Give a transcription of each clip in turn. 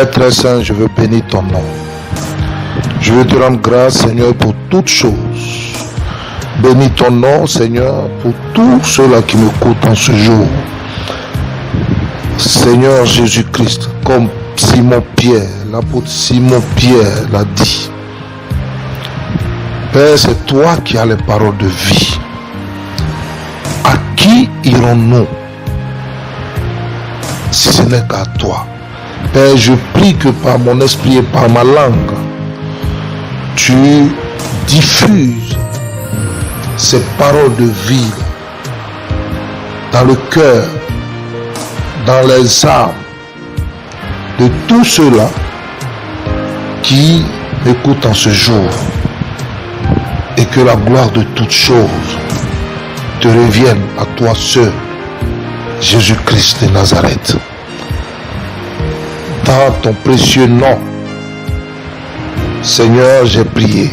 Père très saint, je veux bénir ton nom. Je veux te rendre grâce, Seigneur, pour toutes choses. Bénis ton nom, Seigneur, pour tous ceux-là qui m'écoutent en ce jour. Seigneur Jésus-Christ, comme Simon-Pierre, l'apôtre Simon-Pierre l'a dit. Père, c'est toi qui as les paroles de vie. À qui irons-nous si ce n'est qu'à toi? Père, je prie que par mon esprit et par ma langue, tu diffuses ces paroles de vie dans le cœur, dans les âmes de tous ceux-là qui m'écoutent en ce jour, et que la gloire de toutes choses te revienne à toi seul, Jésus-Christ de Nazareth. Dans ton précieux nom, Seigneur, j'ai prié.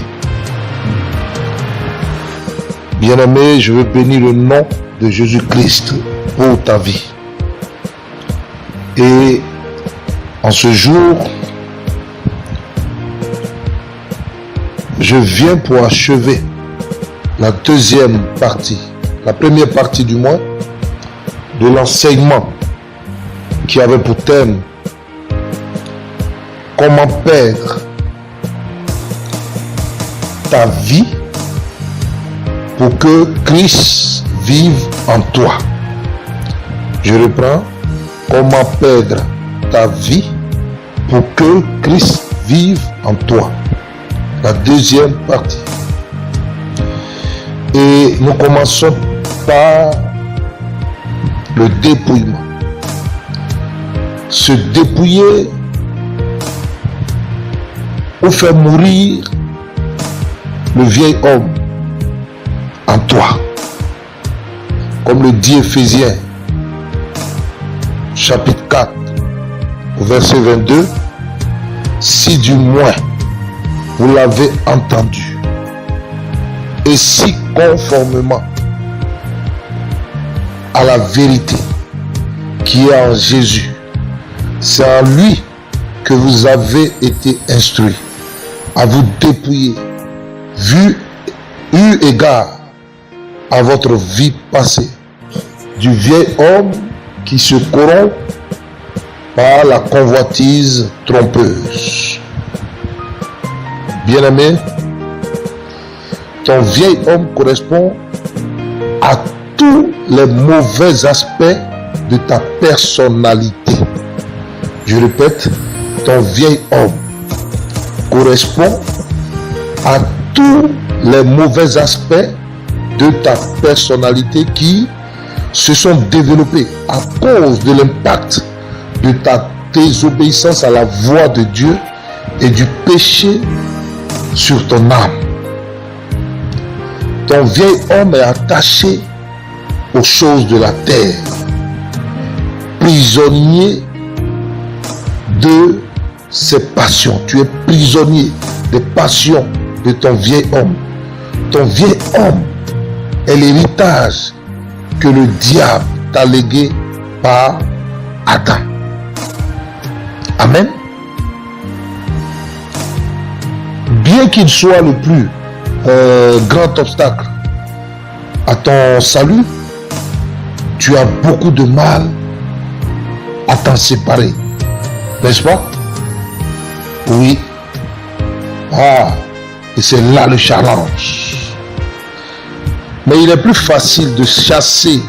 Bien-aimé, je veux bénir le nom de Jésus-Christ pour ta vie. Et en ce jour, je viens pour achever la deuxième partie, la première partie du moins, de l'enseignement qui avait pour thème comment perdre ta vie pour que Christ vive en toi. Je reprends. Comment perdre ta vie pour que Christ vive en toi. La deuxième partie. Et nous commençons par le dépouillement. Se dépouiller ou faire mourir le vieil homme en toi. Comme le dit Éphésiens, chapitre 4, verset 22, si du moins vous l'avez entendu, et si conformément à la vérité qui est en Jésus, c'est en lui que vous avez été instruits à vous dépouiller, eu égard à votre vie passée, du vieil homme qui se corrompt par la convoitise trompeuse. Bien-aimé, ton vieil homme correspond à tous les mauvais aspects de ta personnalité. Je répète, ton vieil homme correspond à tous les mauvais aspects de ta personnalité qui se sont développés à cause de l'impact de ta désobéissance à la voix de Dieu et du péché sur ton âme. Ton vieil homme est attaché aux choses de la terre, prisonnier de ses passions. Tu es prisonnier des passions de ton vieil homme. Ton vieil homme est l'héritage que le diable t'a légué par Adam. Amen. Bien qu'il soit le plus grand obstacle à ton salut, tu as beaucoup de mal à t'en séparer. N'est-ce pas? Oui. Et c'est là le challenge. Mais il est plus facile de chasser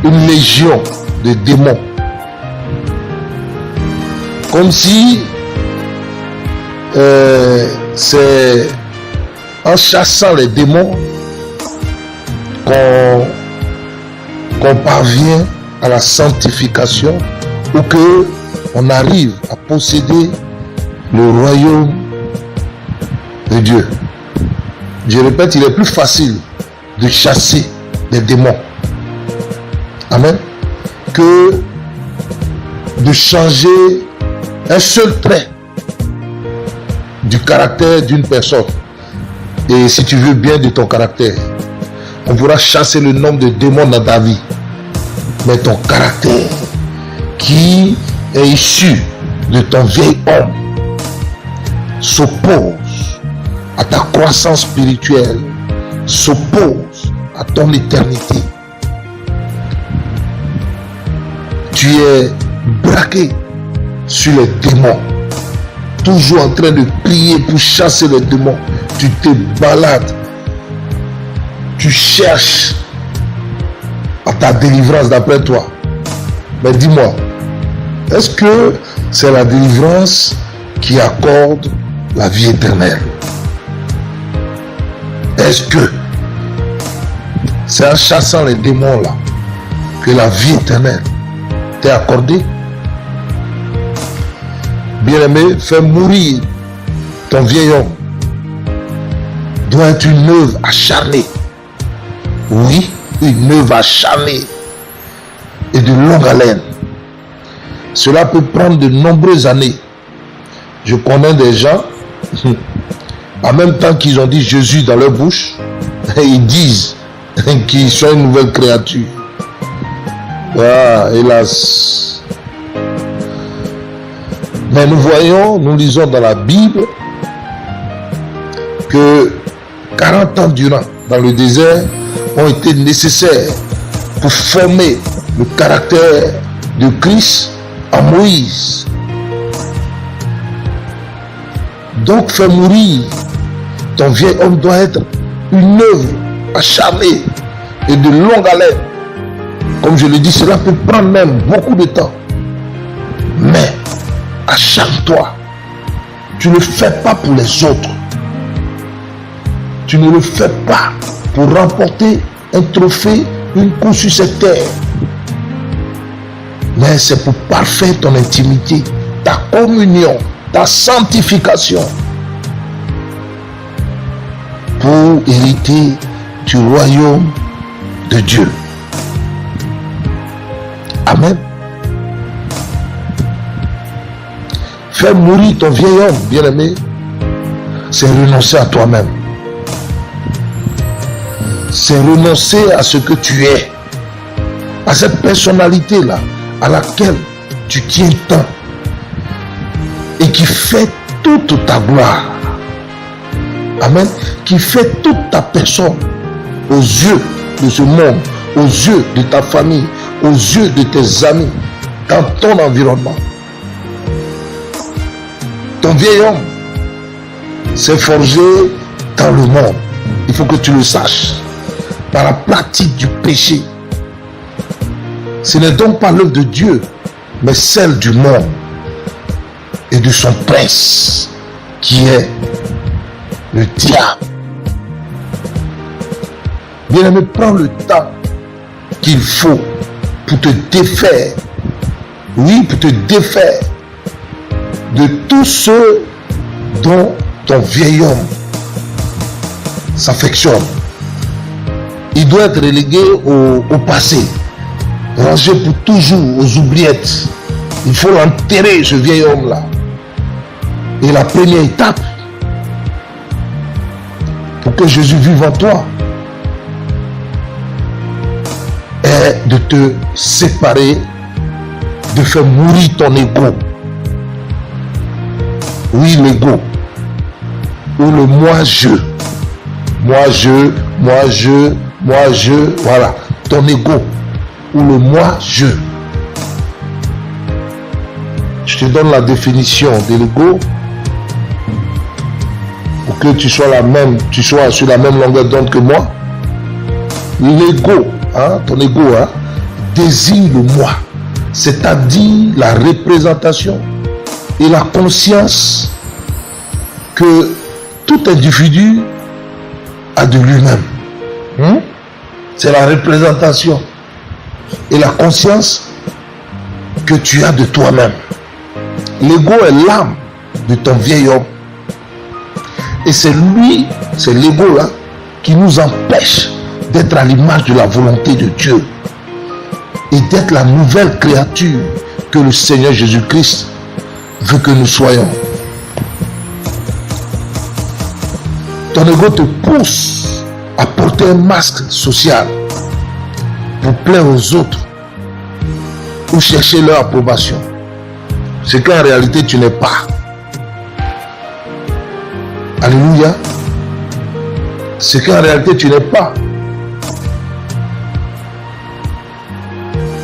une légion de démons. Comme si c'est en chassant les démons qu'on parvient à la sanctification ou que on arrive à posséder le royaume de Dieu. Je répète, il est plus facile de chasser les démons. Amen. Que de changer un seul trait du caractère d'une personne. Et si tu veux bien de ton caractère, on pourra chasser le nombre de démons dans ta vie. Mais ton caractère qui est issu de ton vieil homme s'oppose à ta croissance spirituelle, s'oppose à ton éternité. Tu es braqué sur les démons, toujours en train de prier pour chasser les démons. Tu te balades, tu cherches à ta délivrance d'après toi. Mais dis-moi, est-ce que c'est la délivrance qui accorde la vie éternelle? Est-ce que c'est en chassant les démons là que la vie éternelle t'est accordée? Bien-aimé, fais mourir ton vieil homme doit être une œuvre acharnée. Oui, une œuvre acharnée et de longue haleine. Cela peut prendre de nombreuses années. Je connais des gens, en même temps qu'ils ont dit Jésus dans leur bouche, ils disent qu'ils sont une nouvelle créature. Ah, hélas. Mais nous lisons dans la Bible que 40 ans durant dans le désert ont été nécessaires pour former le caractère de Christ en Moïse. Donc faire mourir ton vieil homme doit être une œuvre acharnée et de longue haleine. Comme je le dis, cela peut prendre même beaucoup de temps. Mais acharne-toi. Tu ne le fais pas pour les autres. Tu ne le fais pas pour remporter un trophée, une course sur cette terre. Mais c'est pour parfaire ton intimité, ta communion, ta sanctification, pour hériter du royaume de Dieu. Amen. Faire mourir ton vieil homme, bien-aimé, c'est renoncer à toi-même. C'est renoncer à ce que tu es, à cette personnalité-là, à laquelle tu tiens tant et qui fait toute ta gloire. Amen. Qui fait toute ta personne aux yeux de ce monde, aux yeux de ta famille, aux yeux de tes amis, dans ton environnement. Ton vieil homme s'est forgé dans le monde. Il faut que tu le saches. Par la pratique du péché. Ce n'est donc pas l'œuvre de Dieu, mais celle du monde et de son prince, qui est le diable. Bien-aimé, prends le temps qu'il faut pour te défaire. Oui, pour te défaire de tous ceux dont ton vieil homme s'affectionne. Il doit être relégué au passé, rangé pour toujours aux oubliettes. Il faut l'enterrer, ce vieil homme-là. Et la première étape, pour que Jésus vive en toi, est de te séparer, de faire mourir ton ego. Oui, l'ego. Ou le moi-je. Moi-je, moi-je, moi-je, voilà, ton ego, ou le moi-je. Je te donne la définition de l'ego pour que tu sois sur la même longueur d'onde que moi. L'ego, ton ego, désigne le moi, c'est-à-dire la représentation et la conscience que tout individu a de lui-même. C'est la représentation et la conscience que tu as de toi-même. L'ego est l'âme de ton vieil homme. Et c'est l'ego là qui nous empêche d'être à l'image de la volonté de Dieu et d'être la nouvelle créature que le Seigneur Jésus-Christ veut que nous soyons. Ton ego te pousse à porter un masque social pour plaire aux autres ou chercher leur approbation. ce qu'en réalité tu n'es pas. Alléluia. Ce qu'en réalité tu n'es pas.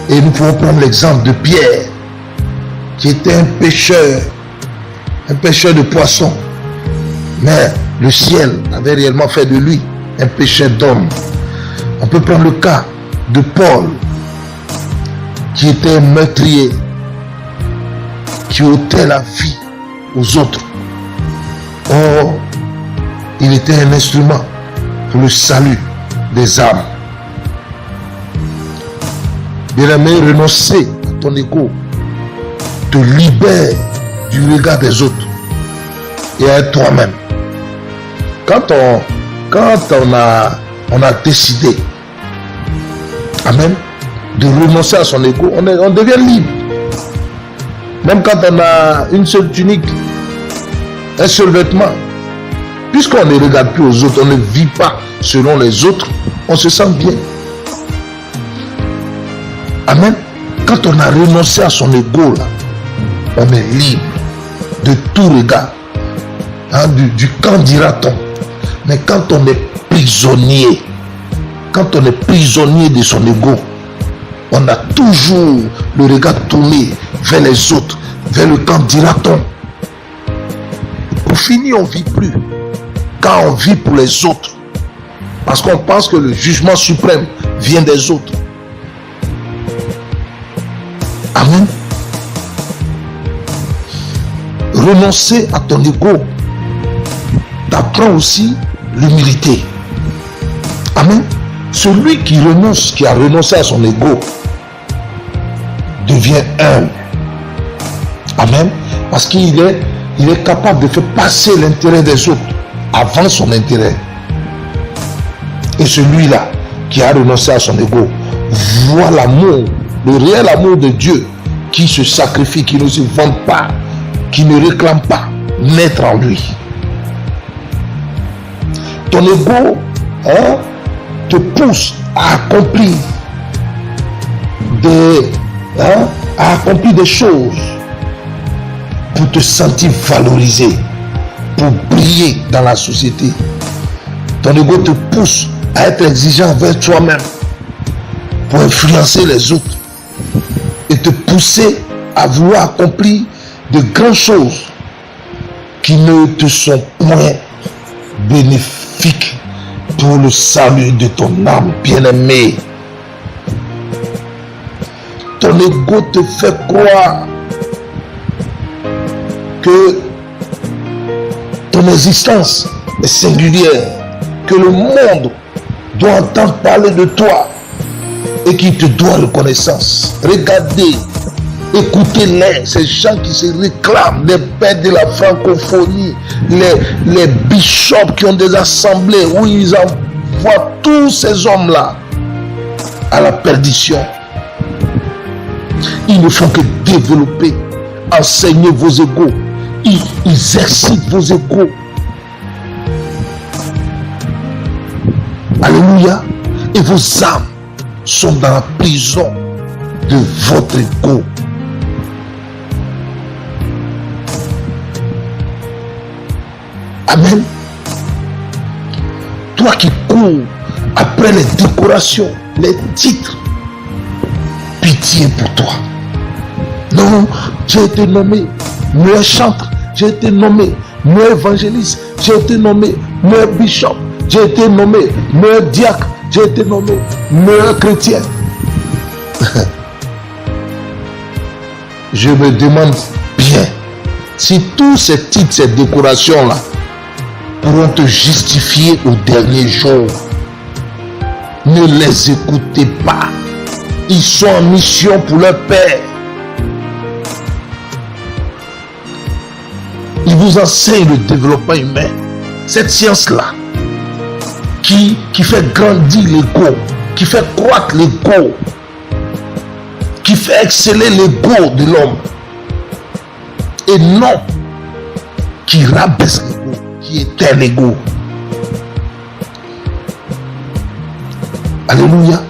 Et nous pouvons prendre l'exemple de Pierre, qui était un pêcheur de poissons. Mais le ciel avait réellement fait de lui un pêcheur d'hommes. On peut prendre le cas de Paul, qui était un meurtrier, qui ôtait la vie aux autres. Or, il était un instrument pour le salut des âmes. Bien-aimé, renoncer à ton ego te libère du regard des autres et à toi-même. Quand on a décidé, amen, de renoncer à son ego, on devient libre. Même quand on a une seule tunique, un seul vêtement, puisqu'on ne regarde plus aux autres, on ne vit pas selon les autres, on se sent bien. Amen. Quand on a renoncé à son ego, là, on est libre de tout regard. Hein, du quand dira-t-on. Mais quand on est prisonnier, de son ego, on a toujours le regard tourné vers les autres, vers le quand dira-t-on. Pour finir, on ne vit plus. Quand on vit pour les autres, parce qu'on pense que le jugement suprême vient des autres. Amen. Renoncer à ton ego t'apprend aussi l'humilité. Amen. Celui qui a renoncé à son ego, devient humble. Amen. Parce qu'il est capable de faire passer l'intérêt des autres avant son intérêt. Et celui-là qui a renoncé à son ego voit l'amour, le réel amour de Dieu, qui se sacrifie, qui ne se vante pas, qui ne réclame pas, naître en lui. Ton ego te pousse à accomplir des choses pour te sentir valorisé, pour briller dans la société. Ton ego te pousse à être exigeant envers toi-même, pour influencer les autres et te pousser à vouloir accomplir de grandes choses qui ne te sont point bénéfiques pour le salut de ton âme bien-aimée. Ton ego te fait croire que ton existence est singulière, que le monde doit entendre parler de toi et qu'il te doit reconnaissance. Regardez, écoutez-les, ces gens qui se réclament, les pères de la francophonie, les bishops qui ont des assemblées où ils envoient tous ces hommes-là à la perdition. Ils ne font que développer, enseigner vos égos. Ils excitent vos égos. Alléluia. Et vos âmes sont dans la prison de votre ego. Amen. Toi qui cours après les décorations, les titres, pitié pour toi. Non, j'ai été nommé meilleur chanteur, j'ai été nommé meilleur évangéliste, j'ai été nommé meilleur bishop, j'ai été nommé meilleur diacre, j'ai été nommé meilleur chrétien. Je me demande bien si tous ces titres, ces décorations-là pourront te justifier au dernier jour. Ne les écoutez pas. Ils sont en mission pour leur Père. Ils vous enseignent le développement humain. Cette science-là qui fait grandir l'ego, qui fait croître l'ego, qui fait exceller l'ego de l'homme. Et non qui rabaisse l'ego, qui éteint l'ego. Alléluia.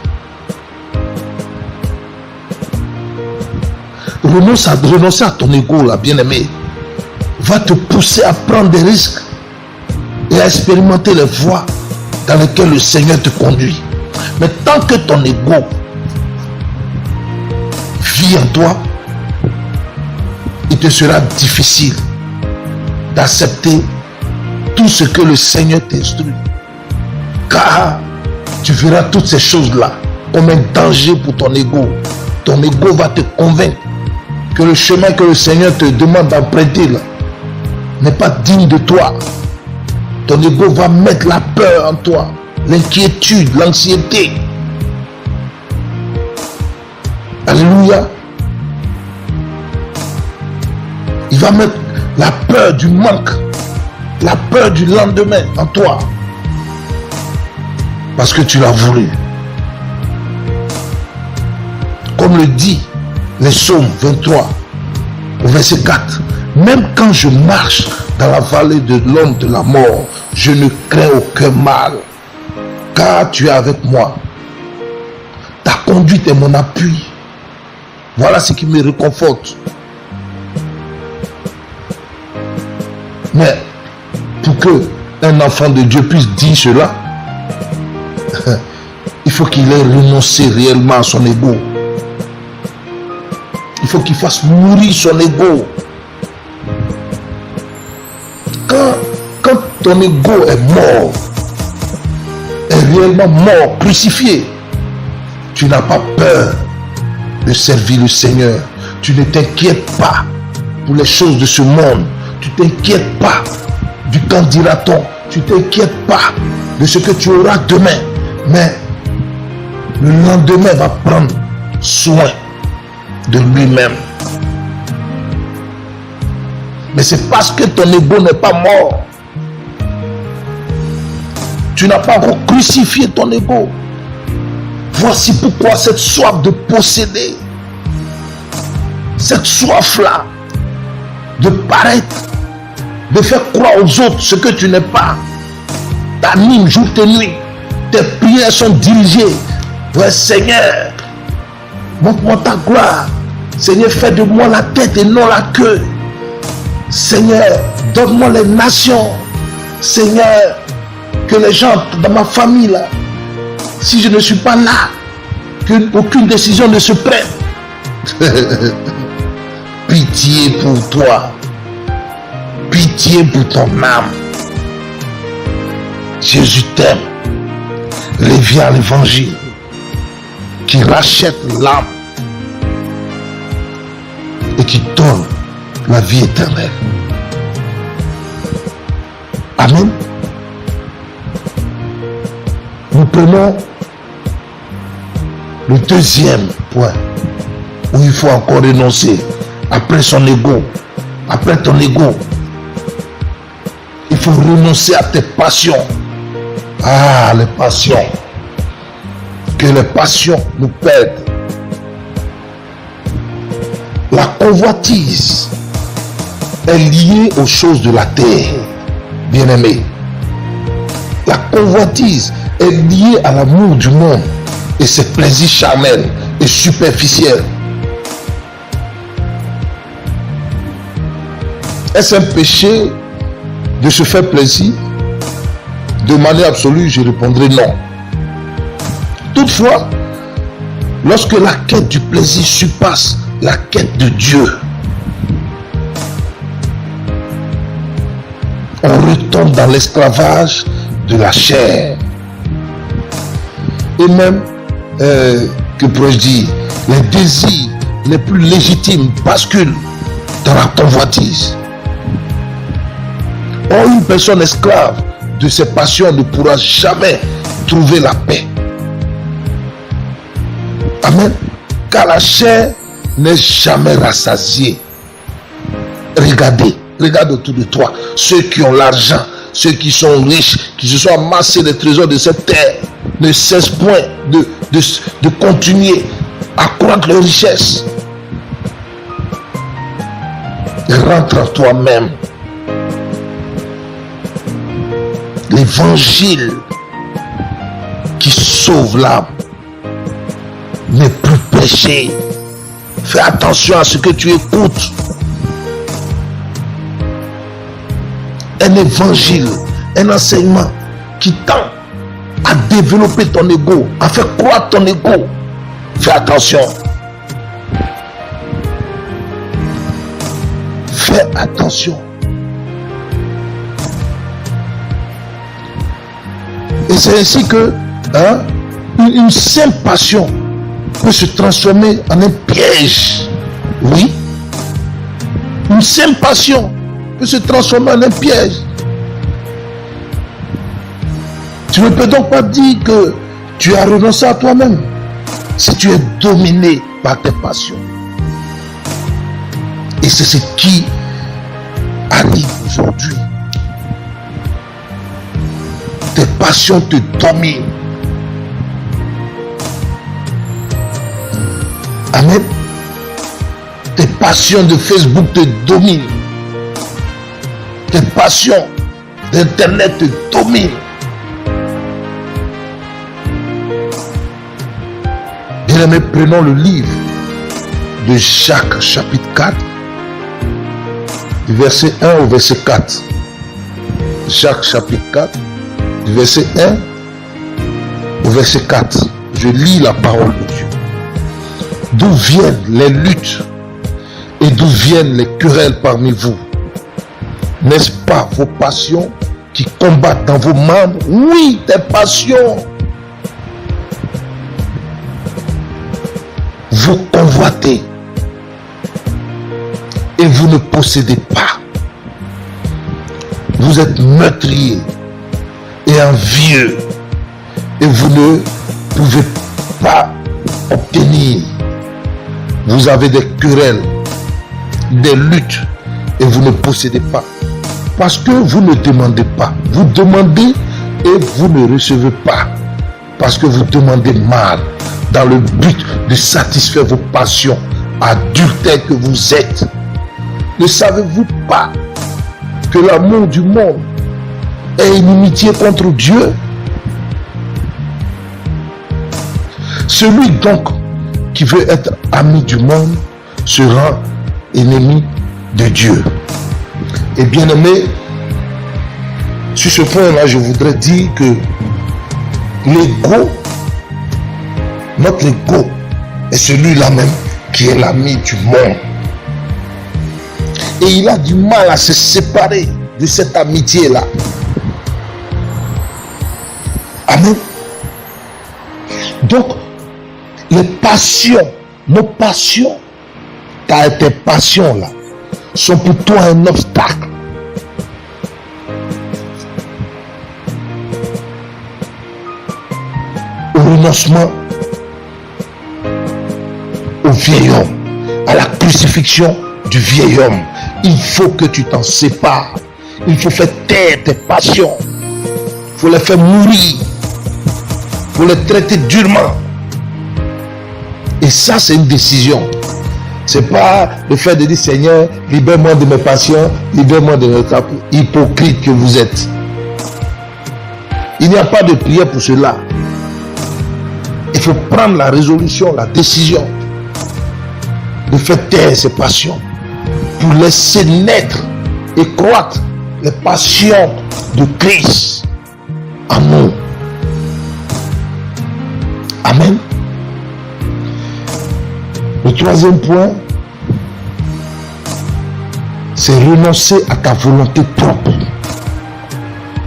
renoncer à ton ego, là, bien-aimé, va te pousser à prendre des risques et à expérimenter les voies dans lesquelles le Seigneur te conduit. Mais tant que ton ego vit en toi, il te sera difficile d'accepter tout ce que le Seigneur t'instruit. Car tu verras toutes ces choses-là comme un danger pour ton ego. Ton ego va te convaincre que le chemin que le Seigneur te demande d'emprunter là n'est pas digne de toi. Ton ego va mettre la peur en toi, l'inquiétude, l'anxiété. Alléluia. Il va mettre la peur du manque, la peur du lendemain en toi. Parce que tu l'as voulu. Comme le dit les Psaumes 23, au verset 4. Même quand je marche dans la vallée de l'ombre de la mort, je ne crains aucun mal, car tu es avec moi. Ta conduite est mon appui. Voilà ce qui me réconforte. Mais pour que un enfant de Dieu puisse dire cela, il faut qu'il ait renoncé réellement à son ego. Il faut qu'il fasse mourir son ego. Quand ton ego est mort, est réellement mort, crucifié, tu n'as pas peur de servir le Seigneur. Tu ne t'inquiètes pas pour les choses de ce monde. Tu ne t'inquiètes pas du qu'en dira-t-on. Tu ne t'inquiètes pas de ce que tu auras demain. Mais le lendemain va prendre soin de lui-même. Mais c'est parce que ton ego n'est pas mort. Tu n'as pas encore crucifié ton ego. Voici pourquoi cette soif de posséder, cette soif-là, de paraître, de faire croire aux autres ce que tu n'es pas, t'anime jour et nuit. Tes prières sont dirigées. Ouais, Seigneur, montre-moi ta gloire. Seigneur, fais de moi la tête et non la queue. Seigneur, donne-moi les nations. Seigneur, que les gens dans ma famille là, si je ne suis pas là, qu'aucune décision ne se prenne. Pitié pour toi. Pitié pour ton âme. Jésus t'aime. Viens à l'évangile qui rachète l'âme et qui donne la vie éternelle. Amen. Nous prenons le deuxième point où il faut encore renoncer après son ego, après ton ego. Il faut renoncer à tes passions. Ah, les passions. Que les passions nous perdent. La convoitise est liée aux choses de la terre, bien-aimé. La convoitise est liée à l'amour du monde et ses plaisirs charnels et superficiels. Est-ce un péché de se faire plaisir? De manière absolue, je répondrai non. Toutefois, lorsque la quête du plaisir surpasse la quête de Dieu, on retombe dans l'esclavage de la chair. Et même, que pourrais-je dire, les désirs les plus légitimes basculent dans la convoitise. Or, une personne esclave de ses passions ne pourra jamais trouver la paix. Amen. Car la chair n'est jamais rassasiée. Regarde autour de toi. Ceux qui ont l'argent, ceux qui sont riches, qui se sont amassés les trésors de cette terre, ne cessent point de continuer à croître leur richesse. Rentre en toi-même. L'évangile qui sauve l'âme n'est plus prêché Fais attention à ce que tu écoutes. Un évangile, un enseignement qui tend à développer ton ego, à faire croître ton ego. Fais attention. Fais attention. Et c'est ainsi que une simple passion peut se transformer en un piège. Oui. Une simple passion peut se transformer en un piège. Tu ne peux donc pas dire que tu as renoncé à toi-même si tu es dominé par tes passions. Et c'est ce qui arrive aujourd'hui. Tes passions te dominent. Amen. Tes passions de Facebook te dominent. Tes passions d'Internet te dominent. Bien-aimés, prenons le livre de Jacques, chapitre 4, du verset 1 au verset 4. Jacques, chapitre 4, du verset 1 au verset 4. Je lis la parole de Dieu. D'où viennent les luttes et d'où viennent les querelles parmi vous? N'est-ce pas vos passions qui combattent dans vos membres? Oui, tes passions. Vous convoitez et vous ne possédez pas. Vous êtes meurtrier et envieux et vous ne pouvez pas obtenir. Vous avez des querelles, des luttes et vous ne possédez pas. Parce que vous ne demandez pas. Vous demandez et vous ne recevez pas. Parce que vous demandez mal, dans le but de satisfaire vos passions, adultères que vous êtes. Ne savez-vous pas que l'amour du monde est inimitié contre Dieu? Celui donc qui veut être ami du monde se rend ennemi de Dieu. Et bien aimé, sur ce point-là, je voudrais dire que l'ego, notre ego, est celui-là même qui est l'ami du monde. Et il a du mal à se séparer de cette amitié-là. Amen. Donc, les passions, nos passions, tes passions-là, sont pour toi un obstacle. Au renoncement au vieil homme, à la crucifixion du vieil homme. Il faut que tu t'en sépares. Il faut faire taire tes passions. Il faut les faire mourir. Il faut les traiter durement. Et ça, c'est une décision. C'est pas le fait de dire Seigneur, libère-moi de mes passions, libère-moi de mes capes. Hypocrite que vous êtes. Il n'y a pas de prière pour cela. Il faut prendre la résolution, la décision de faire taire ses passions pour laisser naître et croître les passions de Christ en nous. Amen. Le troisième point, c'est renoncer à ta volonté propre.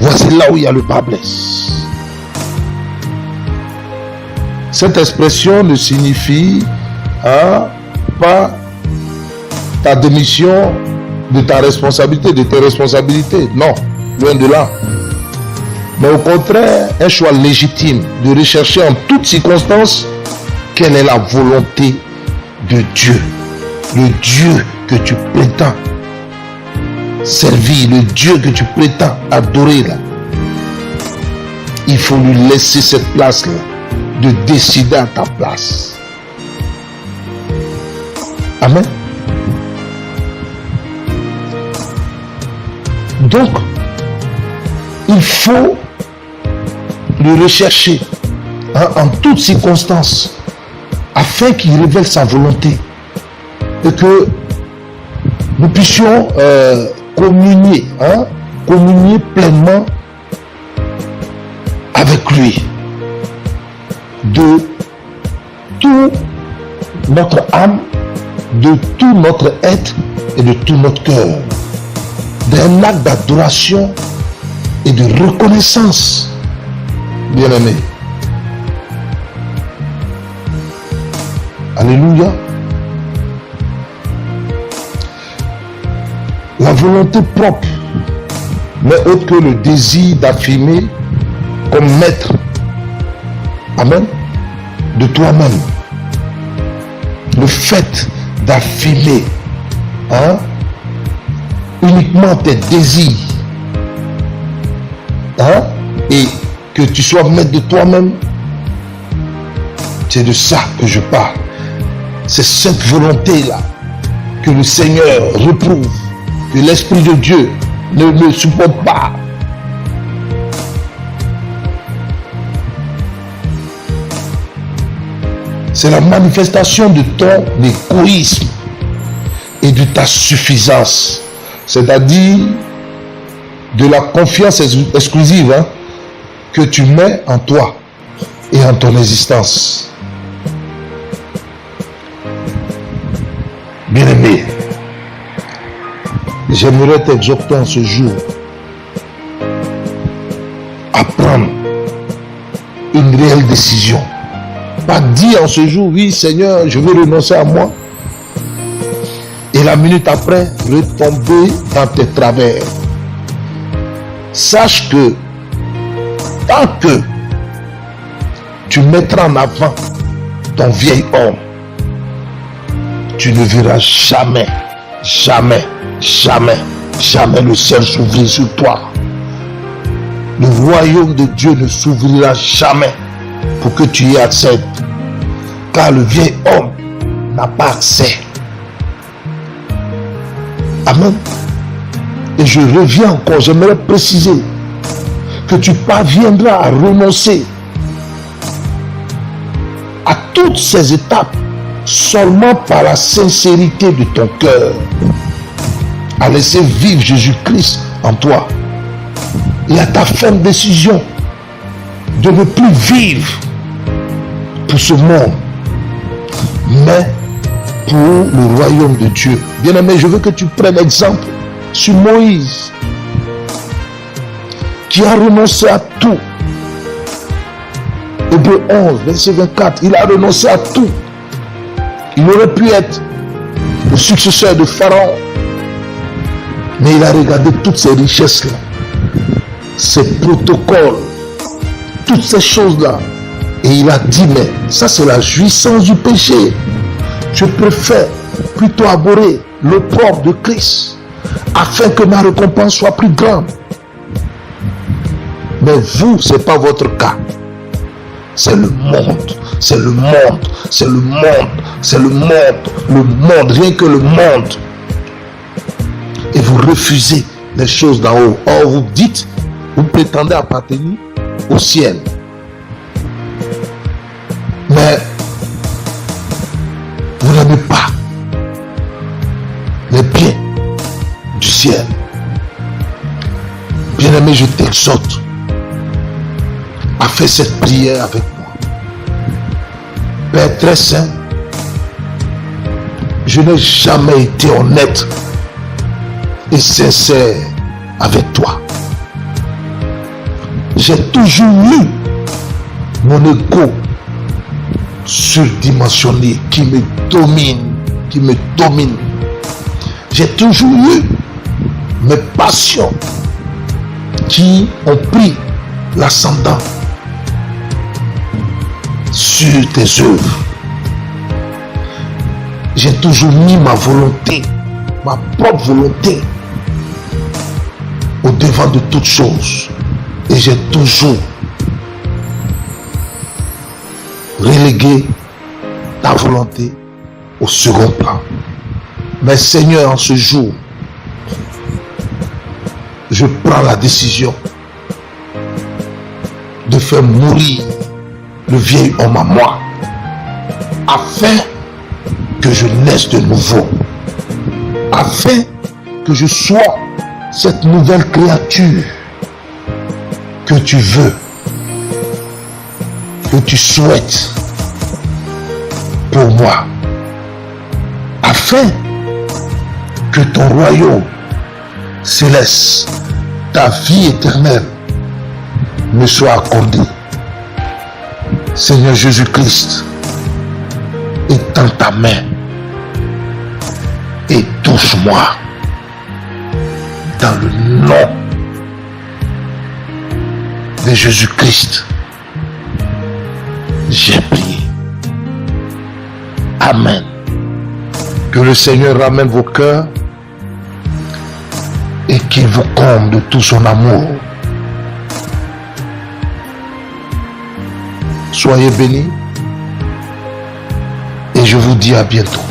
Voici là où il y a le bas blesse. Cette expression ne signifie pas ta démission de ta responsabilité, de tes responsabilités. Non, loin de là. Mais au contraire, un choix légitime de rechercher en toutes circonstances quelle est la volonté de Dieu. Le Dieu que tu prétends servir, le Dieu que tu prétends adorer là. Il faut lui laisser cette place-là, de décider à ta place. Amen. Donc, il faut le rechercher en toutes circonstances afin qu'il révèle sa volonté et que nous puissions communier, communier pleinement avec lui de tout notre âme, de tout notre être et de tout notre cœur, d'un acte d'adoration et de reconnaissance, bien-aimés. Alléluia. La volonté propre n'est autre que le désir d'affirmer comme maître, amen, de toi-même. Le fait d'affirmer uniquement tes désirs et que tu sois maître de toi-même, c'est de ça que je parle. C'est cette volonté-là que le Seigneur reprouve, que l'Esprit de Dieu ne supporte pas. C'est la manifestation de ton égoïsme et de ta suffisance, c'est-à-dire de la confiance exclusive que tu mets en toi et en ton existence. Bien-aimé, j'aimerais t'exhorter en ce jour à prendre une réelle décision. Pas dire en ce jour, oui Seigneur, je veux renoncer à moi. Et la minute après, retomber dans tes travers. Sache que tant que tu mettras en avant ton vieil homme, tu ne verras jamais, jamais, jamais, jamais le ciel s'ouvrir sur toi. Le royaume de Dieu ne s'ouvrira jamais pour que tu y accèdes. Car le vieil homme n'a pas accès. Amen. Et je reviens encore, j'aimerais préciser que tu parviendras à renoncer à toutes ces étapes seulement par la sincérité de ton cœur, à laisser vivre Jésus-Christ en toi et à ta ferme décision de ne plus vivre pour ce monde, mais pour le royaume de Dieu. Bien-aimé, je veux que tu prennes exemple sur Moïse, qui a renoncé à tout. Hébreux 11, verset 24, il a renoncé à tout. Il aurait pu être le successeur de Pharaon, mais il a regardé toutes ces richesses-là, ces protocoles, toutes ces choses-là, et il a dit, mais ça c'est la jouissance du péché. Je préfère plutôt abhorrer l'opprobre de Christ, afin que ma récompense soit plus grande. Mais vous, ce n'est pas votre cas. C'est le monde, c'est le monde, c'est le monde, c'est le monde, rien que le monde. Et vous refusez les choses d'en haut. Or, vous dites, vous prétendez appartenir au ciel. Mais vous n'aimez pas les biens du ciel. Bien-aimé, je t'exhorte à faire cette prière avec moi. Père très saint, je n'ai jamais été honnête et sincère avec toi. J'ai toujours eu mon ego surdimensionné qui me domine. J'ai toujours eu mes passions qui ont pris l'ascendant sur tes œuvres. J'ai toujours mis ma volonté, ma propre volonté, au devant de toutes choses. Et j'ai toujours relégué ta volonté au second plan. Mais Seigneur, en ce jour, je prends la décision de faire mourir le vieil homme en moi, afin que je naisse de nouveau. afin que je sois cette nouvelle créature que tu veux, que tu souhaites pour moi, afin que ton royaume céleste, ta vie éternelle, me soit accordée. Seigneur Jésus-Christ, étends ta main et touche-moi dans le nom de Jésus-Christ. J'ai prié. Amen. Que le Seigneur ramène vos cœurs et qu'il vous comble de tout son amour. Soyez bénis et je vous dis à bientôt.